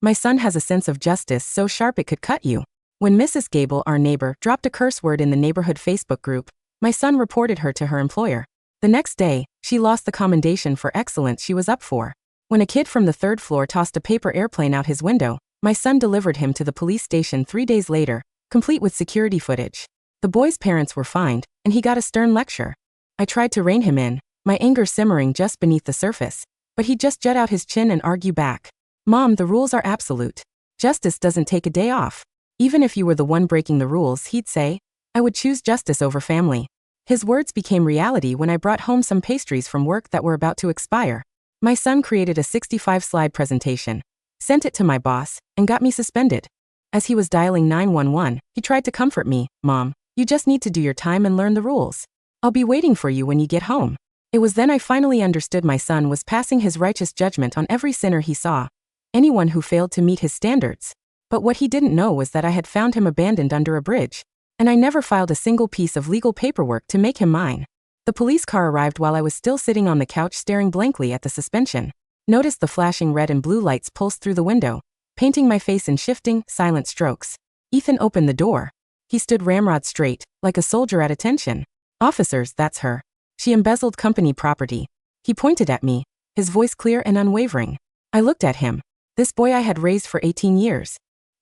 My son has a sense of justice so sharp it could cut you. When Mrs. Gable, our neighbor, dropped a curse word in the neighborhood Facebook group, my son reported her to her employer. The next day, she lost the commendation for excellence she was up for. When a kid from the third floor tossed a paper airplane out his window, my son delivered him to the police station 3 days later, complete with security footage. The boy's parents were fined, and he got a stern lecture. I tried to rein him in, my anger simmering just beneath the surface, but he'd just jut out his chin and argue back. Mom, the rules are absolute. Justice doesn't take a day off. Even if you were the one breaking the rules, he'd say, I would choose justice over family. His words became reality when I brought home some pastries from work that were about to expire. My son created a 65-slide presentation, sent it to my boss, and got me suspended. As he was dialing 911, he tried to comfort me. Mom, you just need to do your time and learn the rules. I'll be waiting for you when you get home. It was then I finally understood my son was passing his righteous judgment on every sinner he saw, anyone who failed to meet his standards. But what he didn't know was that I had found him abandoned under a bridge, and I never filed a single piece of legal paperwork to make him mine. The police car arrived while I was still sitting on the couch staring blankly at the suspension. Noticed the flashing red and blue lights pulse through the window, painting my face in shifting, silent strokes. Ethan opened the door. He stood ramrod straight, like a soldier at attention. Officers, that's her. She embezzled company property. He pointed at me, his voice clear and unwavering. I looked at him. This boy I had raised for 18 years.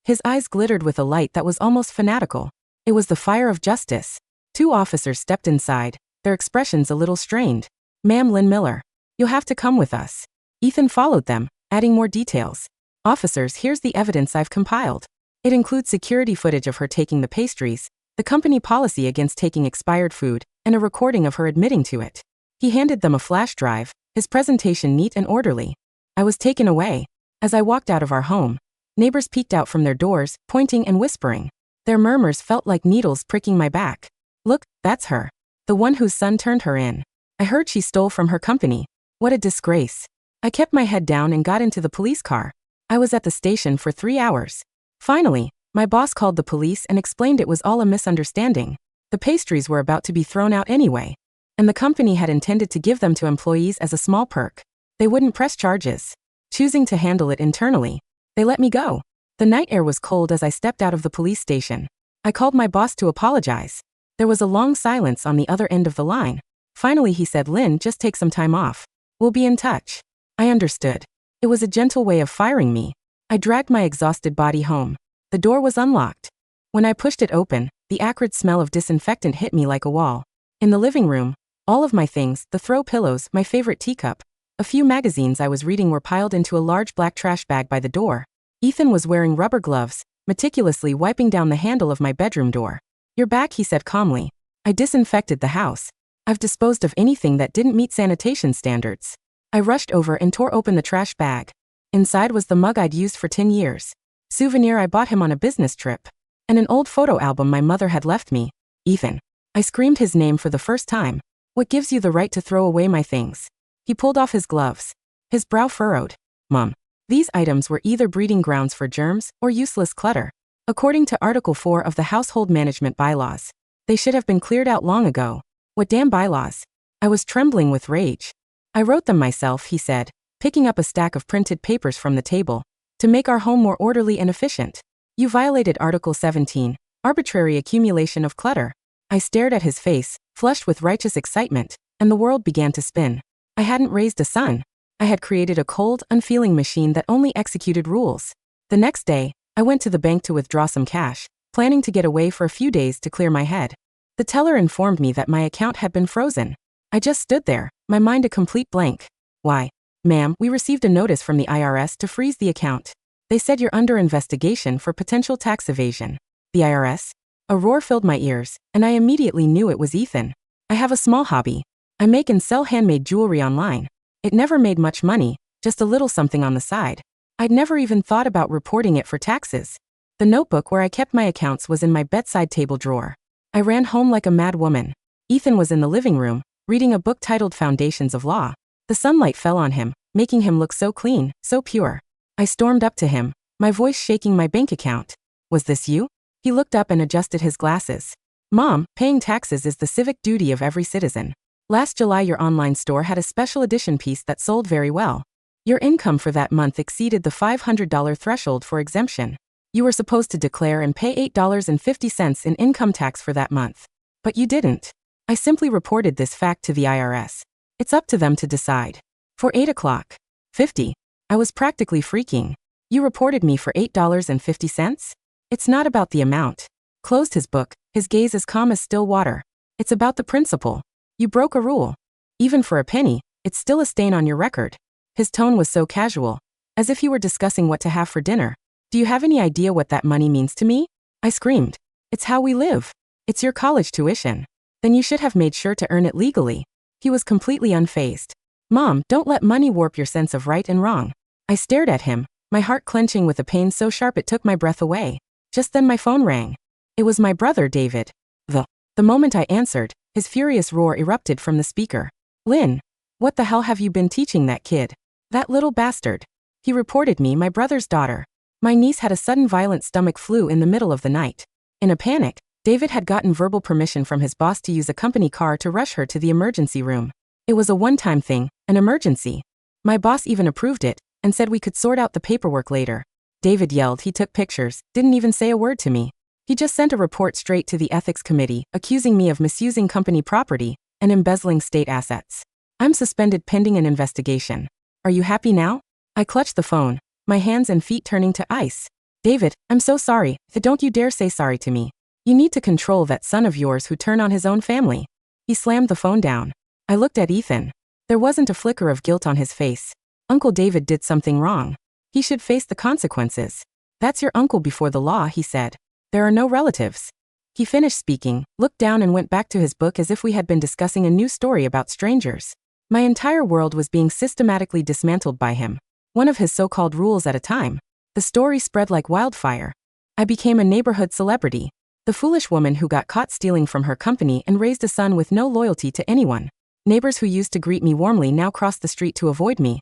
His eyes glittered with a light that was almost fanatical. It was the fire of justice. 2 officers stepped inside, their expressions a little strained. Ma'am, Lynn Miller. You'll have to come with us. Ethan followed them, adding more details. Officers, here's the evidence I've compiled. It includes security footage of her taking the pastries, the company policy against taking expired food, and a recording of her admitting to it. He handed them a flash drive, his presentation neat and orderly. I was taken away. As I walked out of our home, neighbors peeked out from their doors, pointing and whispering. Their murmurs felt like needles pricking my back. Look, that's her. The one whose son turned her in. I heard she stole from her company. What a disgrace. I kept my head down and got into the police car. I was at the station for 3 hours. Finally, my boss called the police and explained it was all a misunderstanding. The pastries were about to be thrown out anyway, and the company had intended to give them to employees as a small perk. They wouldn't press charges. Choosing to handle it internally, they let me go. The night air was cold as I stepped out of the police station. I called my boss to apologize. There was a long silence on the other end of the line. Finally he said, Lynn, just take some time off. We'll be in touch. I understood. It was a gentle way of firing me. I dragged my exhausted body home. The door was unlocked. When I pushed it open, the acrid smell of disinfectant hit me like a wall. In the living room, all of my things, the throw pillows, my favorite teacup, a few magazines I was reading were piled into a large black trash bag by the door. Ethan was wearing rubber gloves, meticulously wiping down the handle of my bedroom door. You're back, he said calmly. I disinfected the house. I've disposed of anything that didn't meet sanitation standards. I rushed over and tore open the trash bag. Inside was the mug I'd used for 10 years. Souvenir I bought him on a business trip. And an old photo album my mother had left me. Ethan. I screamed his name for the first time. What gives you the right to throw away my things? He pulled off his gloves. His brow furrowed. Mom. These items were either breeding grounds for germs or useless clutter. According to Article 4 of the Household Management Bylaws, they should have been cleared out long ago. What damn bylaws? I was trembling with rage. I wrote them myself, he said, picking up a stack of printed papers from the table, to make our home more orderly and efficient. You violated Article 17, arbitrary accumulation of clutter. I stared at his face, flushed with righteous excitement, and the world began to spin. I hadn't raised a son. I had created a cold, unfeeling machine that only executed rules. The next day, I went to the bank to withdraw some cash, planning to get away for a few days to clear my head. The teller informed me that my account had been frozen. I just stood there, my mind a complete blank. Why? Ma'am, we received a notice from the IRS to freeze the account. They said you're under investigation for potential tax evasion. The IRS? A roar filled my ears, and I immediately knew it was Ethan. I have a small hobby. I make and sell handmade jewelry online. It never made much money, just a little something on the side. I'd never even thought about reporting it for taxes. The notebook where I kept my accounts was in my bedside table drawer. I ran home like a mad woman. Ethan was in the living room, reading a book titled Foundations of Law. The sunlight fell on him, making him look so clean, so pure. I stormed up to him, my voice shaking my bank account. Was this you? He looked up and adjusted his glasses. Mom, paying taxes is the civic duty of every citizen. Last July your online store had a special edition piece that sold very well. Your income for that month exceeded the $500 threshold for exemption. You were supposed to declare and pay $8.50 in income tax for that month. But you didn't. I simply reported this fact to the IRS. It's up to them to decide. For $8.50. I was practically freaking. You reported me for $8.50? It's not about the amount. Closed his book, his gaze as calm as still water. It's about the principle. You broke a rule. Even for a penny, it's still a stain on your record. His tone was so casual, as if he were discussing what to have for dinner. Do you have any idea what that money means to me? I screamed. It's how we live. It's your college tuition. Then you should have made sure to earn it legally. He was completely unfazed. Mom, don't let money warp your sense of right and wrong. I stared at him, my heart clenching with a pain so sharp it took my breath away. Just then my phone rang. It was my brother, David. The moment I answered, his furious roar erupted from the speaker. Lynn, what the hell have you been teaching that kid? That little bastard. He reported me my brother's daughter. My niece had a sudden violent stomach flu in the middle of the night. In a panic, David had gotten verbal permission from his boss to use a company car to rush her to the emergency room. It was a one-time thing, an emergency. My boss even approved it, and said we could sort out the paperwork later. David yelled, he took pictures, didn't even say a word to me. He just sent a report straight to the ethics committee, accusing me of misusing company property and embezzling state assets. I'm suspended pending an investigation. Are you happy now? I clutched the phone, my hands and feet turning to ice. David, I'm so sorry, don't you dare say sorry to me. You need to control that son of yours who turned on his own family. He slammed the phone down. I looked at Ethan. There wasn't a flicker of guilt on his face. Uncle David did something wrong. He should face the consequences. That's your uncle before the law, he said. There are no relatives. He finished speaking, looked down and went back to his book as if we had been discussing a new story about strangers. My entire world was being systematically dismantled by him. One of his so-called rules at a time. The story spread like wildfire. I became a neighborhood celebrity. The foolish woman who got caught stealing from her company and raised a son with no loyalty to anyone. Neighbors who used to greet me warmly now crossed the street to avoid me.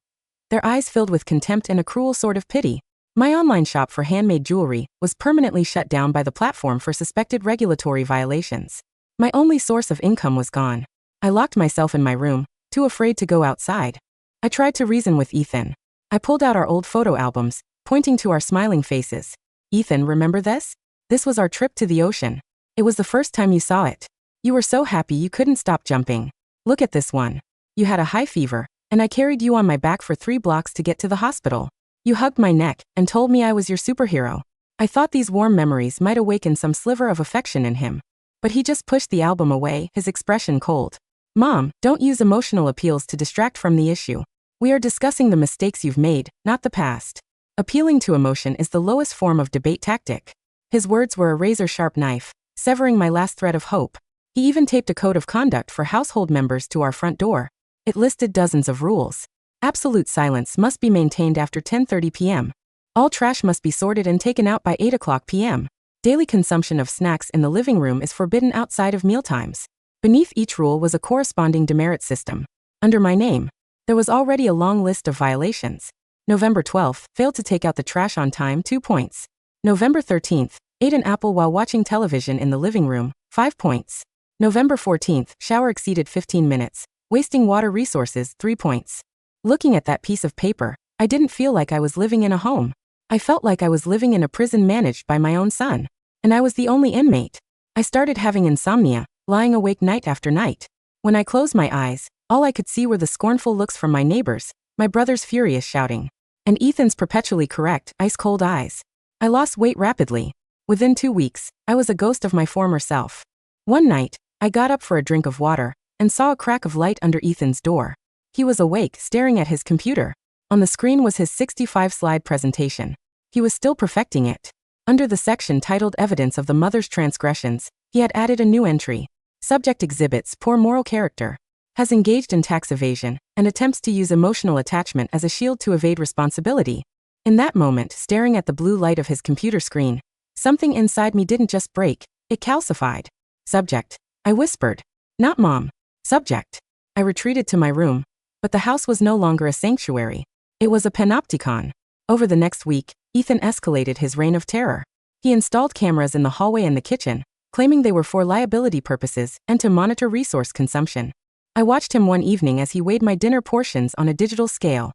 Their eyes filled with contempt and a cruel sort of pity. My online shop for handmade jewelry was permanently shut down by the platform for suspected regulatory violations. My only source of income was gone. I locked myself in my room, too afraid to go outside. I tried to reason with Ethan. I pulled out our old photo albums, pointing to our smiling faces. Ethan, remember this? This was our trip to the ocean. It was the first time you saw it. You were so happy you couldn't stop jumping. Look at this one. You had a high fever, and I carried you on my back for 3 blocks to get to the hospital. You hugged my neck and told me I was your superhero. I thought these warm memories might awaken some sliver of affection in him. But he just pushed the album away, his expression cold. Mom, don't use emotional appeals to distract from the issue. We are discussing the mistakes you've made, not the past. Appealing to emotion is the lowest form of debate tactic. His words were a razor-sharp knife, severing my last thread of hope. He even taped a code of conduct for household members to our front door. It listed dozens of rules. Absolute silence must be maintained after 10:30 p.m. All trash must be sorted and taken out by 8 o'clock p.m. Daily consumption of snacks in the living room is forbidden outside of mealtimes. Beneath each rule was a corresponding demerit system. Under my name, there was already a long list of violations. November 12th, failed to take out the trash on time, 2 points. November 13th, ate an apple while watching television in the living room, 5 points. November 14th, shower exceeded 15 minutes, wasting water resources, 3 points. Looking at that piece of paper, I didn't feel like I was living in a home. I felt like I was living in a prison managed by my own son. And I was the only inmate. I started having insomnia, lying awake night after night. When I closed my eyes, all I could see were the scornful looks from my neighbors, my brother's furious shouting, and Ethan's perpetually correct, ice-cold eyes. I lost weight rapidly. Within 2 weeks, I was a ghost of my former self. One night, I got up for a drink of water and saw a crack of light under Ethan's door. He was awake, staring at his computer. On the screen was his 65-slide presentation. He was still perfecting it. Under the section titled Evidence of the Mother's Transgressions, he had added a new entry. Subject exhibits poor moral character. Has engaged in tax evasion and attempts to use emotional attachment as a shield to evade responsibility. In that moment, staring at the blue light of his computer screen, something inside me didn't just break, it calcified. Subject. I whispered. Not Mom. Subject. I retreated to my room. But the house was no longer a sanctuary. It was a panopticon. Over the next week, Ethan escalated his reign of terror. He installed cameras in the hallway and the kitchen, claiming they were for liability purposes and to monitor resource consumption. I watched him one evening as he weighed my dinner portions on a digital scale.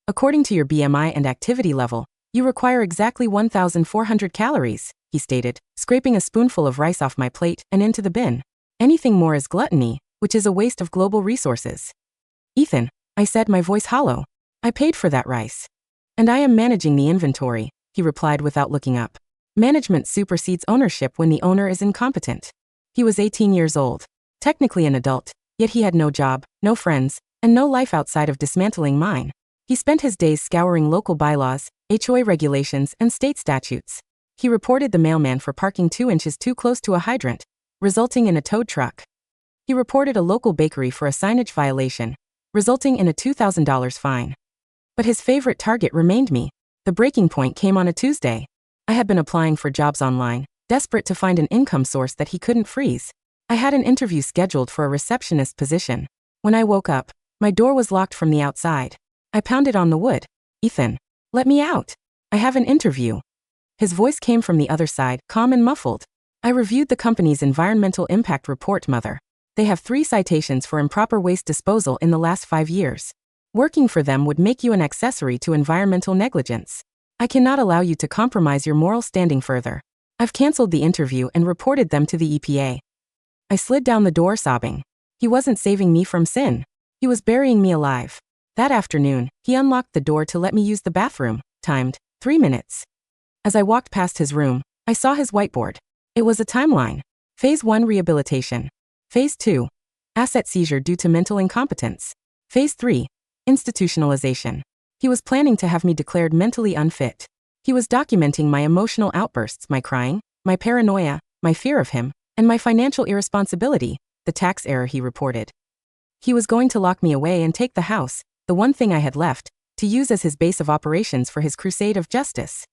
According to your BMI and activity level, you require exactly 1,400 calories, he stated, scraping a spoonful of rice off my plate and into the bin. Anything more is gluttony, which is a waste of global resources. Ethan, I said, my voice hollow. I paid for that rice. And I am managing the inventory, he replied without looking up. Management supersedes ownership when the owner is incompetent. He was 18 years old, technically an adult, yet he had no job, no friends, and no life outside of dismantling mine. He spent his days scouring local bylaws, HOA regulations, and state statutes. He reported the mailman for parking 2 inches too close to a hydrant, resulting in a towed truck. He reported a local bakery for a signage violation, resulting in a $2,000 fine. But his favorite target remained me. The breaking point came on a Tuesday. I had been applying for jobs online, desperate to find an income source that he couldn't freeze. I had an interview scheduled for a receptionist position. When I woke up, my door was locked from the outside. I pounded on the wood. Ethan, let me out. I have an interview. His voice came from the other side, calm and muffled. I reviewed the company's environmental impact report, mother. They have 3 citations for improper waste disposal in the last 5 years. Working for them would make you an accessory to environmental negligence. I cannot allow you to compromise your moral standing further. I've canceled the interview and reported them to the EPA. I slid down the door sobbing. He wasn't saving me from sin. He was burying me alive. That afternoon, he unlocked the door to let me use the bathroom, timed 3 minutes. As I walked past his room, I saw his whiteboard. It was a timeline. Phase 1 rehabilitation. Phase 2 asset seizure due to mental incompetence. Phase 3 institutionalization. He was planning to have me declared mentally unfit. He was documenting my emotional outbursts, my crying, my paranoia, my fear of him, and my financial irresponsibility, the tax error he reported. He was going to lock me away and take the house, the one thing I had left, to use as his base of operations for his crusade of justice.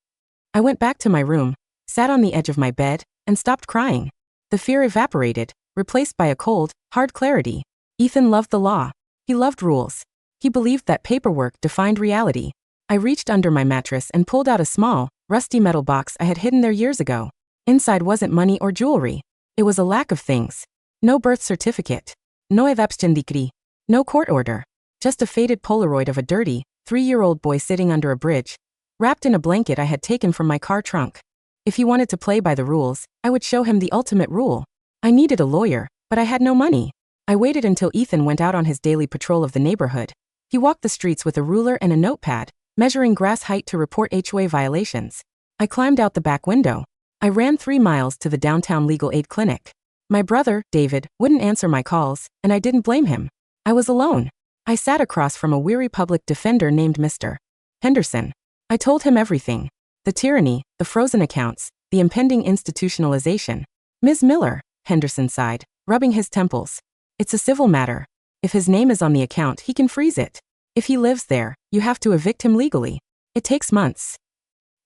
I went back to my room, sat on the edge of my bed, and stopped crying. The fear evaporated, replaced by a cold, hard clarity. Ethan loved the law. He loved rules. He believed that paperwork defined reality. I reached under my mattress and pulled out a small, rusty metal box I had hidden there years ago. Inside wasn't money or jewelry. It was a lack of things. No birth certificate. No evapstendikri. No court order. Just a faded Polaroid of a dirty, 3-year-old boy sitting under a bridge, wrapped in a blanket I had taken from my car trunk. If he wanted to play by the rules, I would show him the ultimate rule. I needed a lawyer, but I had no money. I waited until Ethan went out on his daily patrol of the neighborhood. He walked the streets with a ruler and a notepad, measuring grass height to report HOA violations. I climbed out the back window. I ran 3 miles to the downtown legal aid clinic. My brother, David, wouldn't answer my calls, and I didn't blame him. I was alone. I sat across from a weary public defender named Mr. Henderson. I told him everything. The tyranny, the frozen accounts, the impending institutionalization. Ms. Miller, Henderson sighed, rubbing his temples. It's a civil matter. If his name is on the account, he can freeze it. If he lives there, you have to evict him legally. It takes months.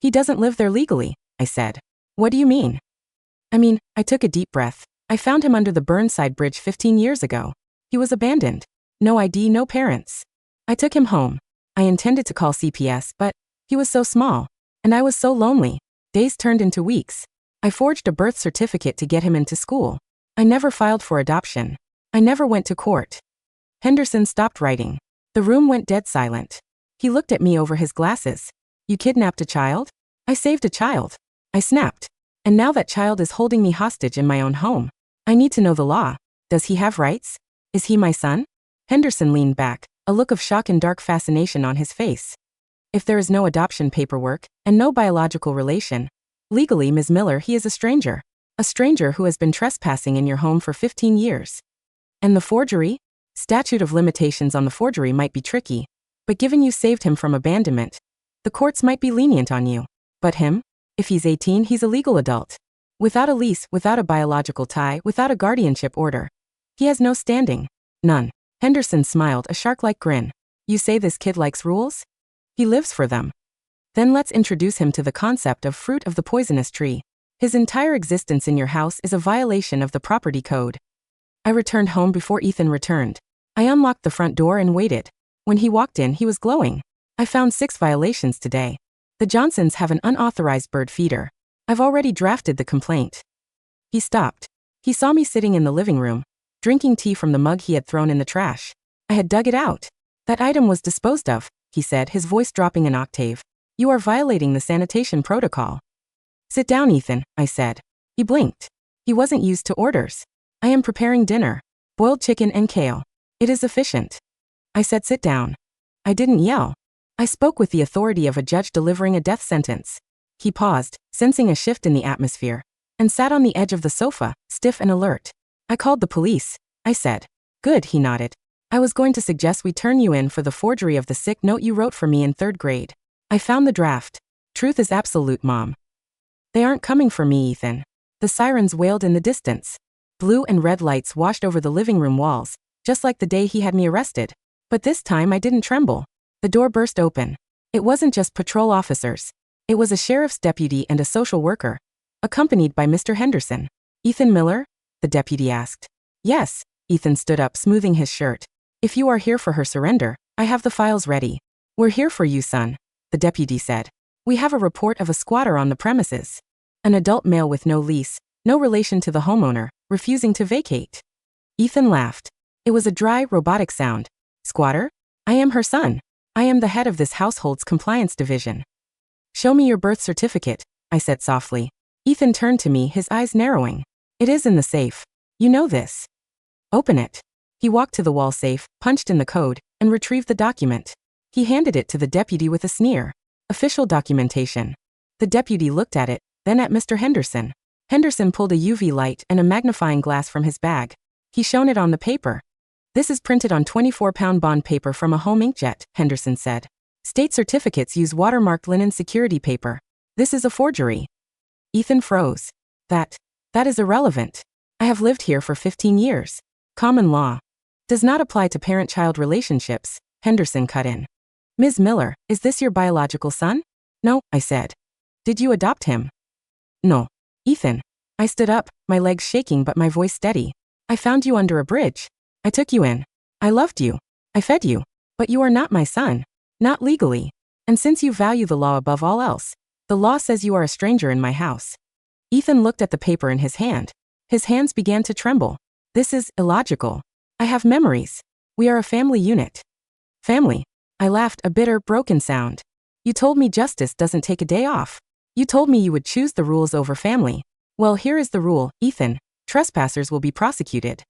He doesn't live there legally, I said. What do you mean? I took a deep breath. I found him under the Burnside Bridge 15 years ago. He was abandoned. No ID, no parents. I took him home. I intended to call CPS, but he was so small. And I was so lonely. Days turned into weeks. I forged a birth certificate to get him into school. I never filed for adoption. I never went to court. Henderson stopped writing. The room went dead silent. He looked at me over his glasses. You kidnapped a child? I saved a child. I snapped. And now that child is holding me hostage in my own home. I need to know the law. Does he have rights? Is he my son? Henderson leaned back, a look of shock and dark fascination on his face. If there is no adoption paperwork, and no biological relation, legally, Ms. Miller, he is a stranger. A stranger who has been trespassing in your home for 15 years. And the forgery? Statute of limitations on the forgery might be tricky, but given you saved him from abandonment, the courts might be lenient on you. But him? If he's 18, he's a legal adult. Without a lease, without a biological tie, without a guardianship order. He has no standing. None. Henderson smiled, a shark-like grin. You say this kid likes rules? He lives for them. Then let's introduce him to the concept of fruit of the poisonous tree. His entire existence in your house is a violation of the property code. I returned home before Ethan returned. I unlocked the front door and waited. When he walked in, he was glowing. I found 6 violations today. The Johnsons have an unauthorized bird feeder. I've already drafted the complaint. He stopped. He saw me sitting in the living room, drinking tea from the mug he had thrown in the trash. I had dug it out. That item was disposed of, he said, his voice dropping an octave. You are violating the sanitation protocol. Sit down, Ethan, I said. He blinked. He wasn't used to orders. I am preparing dinner. Boiled chicken and kale. It is efficient. I said sit down. I didn't yell. I spoke with the authority of a judge delivering a death sentence. He paused, sensing a shift in the atmosphere, and sat on the edge of the sofa, stiff and alert. I called the police, I said. Good, he nodded. I was going to suggest we turn you in for the forgery of the sick note you wrote for me in 3rd grade. I found the draft. Truth is absolute, Mom. They aren't coming for me, Ethan. The sirens wailed in the distance. Blue and red lights washed over the living room walls, just like the day he had me arrested. But this time I didn't tremble. The door burst open. It wasn't just patrol officers. It was a sheriff's deputy and a social worker, accompanied by Mr. Henderson. Ethan Miller? The deputy asked. Yes. Ethan stood up, smoothing his shirt. If you are here for her surrender, I have the files ready. We're here for you, son, the deputy said. We have a report of a squatter on the premises. An adult male with no lease, no relation to the homeowner, refusing to vacate. Ethan laughed. It was a dry, robotic sound. Squatter? I am her son. I am the head of this household's compliance division. Show me your birth certificate, I said softly. Ethan turned to me, his eyes narrowing. It is in the safe. You know this. Open it. He walked to the wall safe, punched in the code, and retrieved the document. He handed it to the deputy with a sneer. Official documentation. The deputy looked at it, then at Mr. Henderson. Henderson pulled a UV light and a magnifying glass from his bag. He shone it on the paper. This is printed on 24-pound bond paper from a home inkjet, Henderson said. State certificates use watermarked linen security paper. This is a forgery. Ethan froze. That is irrelevant. I have lived here for 15 years. Common law does not apply to parent-child relationships, Henderson cut in. Ms. Miller, is this your biological son? No, I said. Did you adopt him? No. Ethan. I stood up, my legs shaking but my voice steady. I found you under a bridge. I took you in. I loved you. I fed you. But you are not my son. Not legally. And since you value the law above all else, the law says you are a stranger in my house. Ethan looked at the paper in his hand. His hands began to tremble. This is illogical. I have memories. We are a family unit. Family. I laughed, a bitter, broken sound. You told me justice doesn't take a day off. You told me you would choose the rules over family. Well, here is the rule, Ethan. Trespassers will be prosecuted.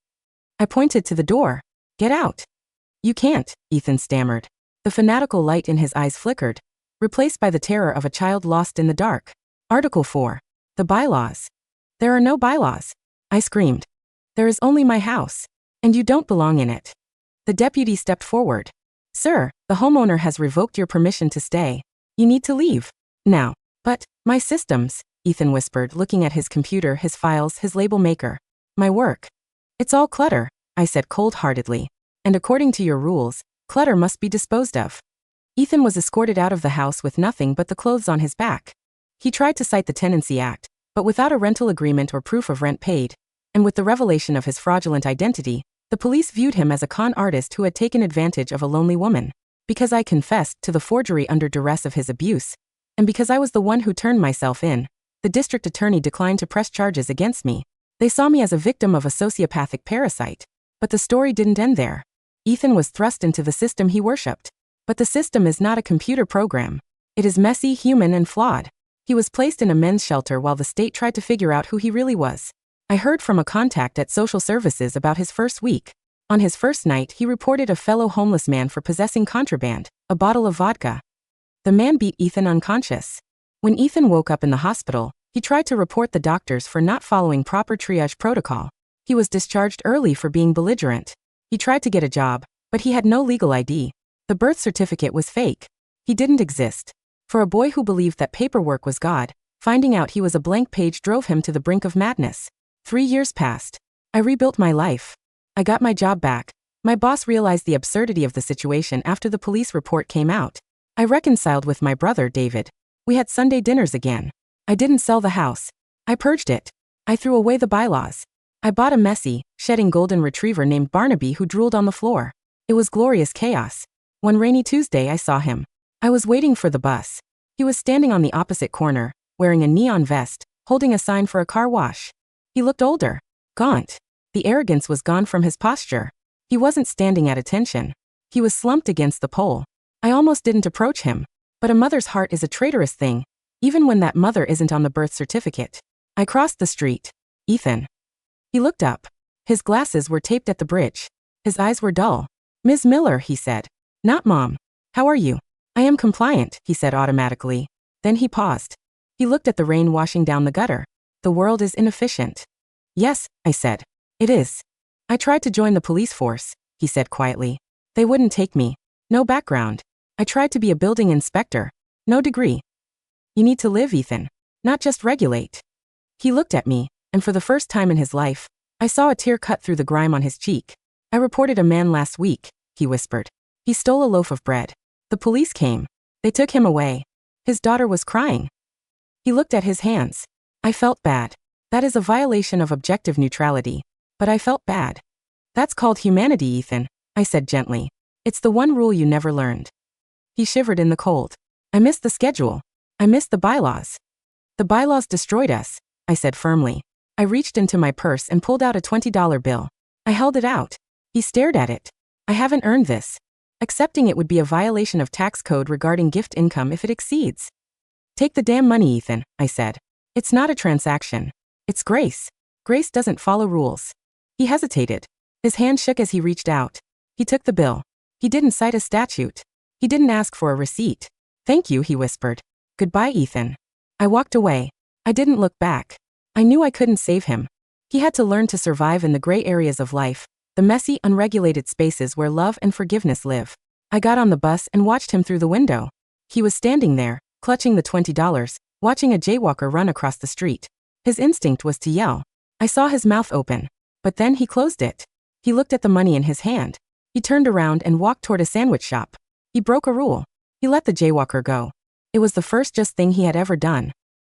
I pointed to the door. Get out. You can't, Ethan stammered. The fanatical light in his eyes flickered, replaced by the terror of a child lost in the dark. Article 4. The bylaws. There are no bylaws. I screamed. There is only my house. And you don't belong in it. The deputy stepped forward. Sir, the homeowner has revoked your permission to stay. You need to leave. Now. But, my systems, Ethan whispered, looking at his computer, his files, his label maker. My work. It's all clutter, I said cold-heartedly. And according to your rules, clutter must be disposed of. Ethan was escorted out of the house with nothing but the clothes on his back. He tried to cite the Tenancy Act, but without a rental agreement or proof of rent paid, and with the revelation of his fraudulent identity, the police viewed him as a con artist who had taken advantage of a lonely woman. Because I confessed to the forgery under duress of his abuse, and because I was the one who turned myself in, the district attorney declined to press charges against me. They saw me as a victim of a sociopathic parasite. But the story didn't end there. Ethan was thrust into the system he worshipped. But the system is not a computer program. It is messy, human, and flawed. He was placed in a men's shelter while the state tried to figure out who he really was. I heard from a contact at social services about his first week. On his first night, he reported a fellow homeless man for possessing contraband, a bottle of vodka. The man beat Ethan unconscious. When Ethan woke up in the hospital, he tried to report the doctors for not following proper triage protocol. He was discharged early for being belligerent. He tried to get a job, but he had no legal ID. The birth certificate was fake. He didn't exist. For a boy who believed that paperwork was God, finding out he was a blank page drove him to the brink of madness. 3 years passed. I rebuilt my life. I got my job back. My boss realized the absurdity of the situation after the police report came out. I reconciled with my brother, David. We had Sunday dinners again. I didn't sell the house. I purged it. I threw away the bylaws. I bought a messy, shedding golden retriever named Barnaby who drooled on the floor. It was glorious chaos. One rainy Tuesday I saw him. I was waiting for the bus. He was standing on the opposite corner, wearing a neon vest, holding a sign for a car wash. He looked older. Gaunt. The arrogance was gone from his posture. He wasn't standing at attention. He was slumped against the pole. I almost didn't approach him. But a mother's heart is a traitorous thing, even when that mother isn't on the birth certificate. I crossed the street. Ethan. He looked up. His glasses were taped at the bridge. His eyes were dull. Ms. Miller, he said. Not Mom. How are you? I am compliant, he said automatically. Then he paused. He looked at the rain washing down the gutter. The world is inefficient. Yes, I said. It is. I tried to join the police force, he said quietly. They wouldn't take me. No background. I tried to be a building inspector. No degree. You need to live, Ethan. Not just regulate. He looked at me, and for the first time in his life, I saw a tear cut through the grime on his cheek. I reported a man last week, he whispered. He stole a loaf of bread. The police came. They took him away. His daughter was crying. He looked at his hands. I felt bad. That is a violation of objective neutrality. But I felt bad. That's called humanity, Ethan, I said gently. It's the one rule you never learned. He shivered in the cold. I missed the schedule. I missed the bylaws. The bylaws destroyed us, I said firmly. I reached into my purse and pulled out a $20 bill. I held it out. He stared at it. I haven't earned this. Accepting it would be a violation of tax code regarding gift income if it exceeds. Take the damn money, Ethan, I said. It's not a transaction. It's grace. Grace doesn't follow rules. He hesitated. His hand shook as he reached out. He took the bill. He didn't cite a statute. He didn't ask for a receipt. Thank you, he whispered. Goodbye, Ethan. I walked away. I didn't look back. I knew I couldn't save him. He had to learn to survive in the gray areas of life, the messy, unregulated spaces where love and forgiveness live. I got on the bus and watched him through the window. He was standing there, clutching the $20, watching a jaywalker run across the street. His instinct was to yell. I saw his mouth open. But then he closed it. He looked at the money in his hand. He turned around and walked toward a sandwich shop. He broke a rule. He let the jaywalker go. It was the first just thing he had ever done.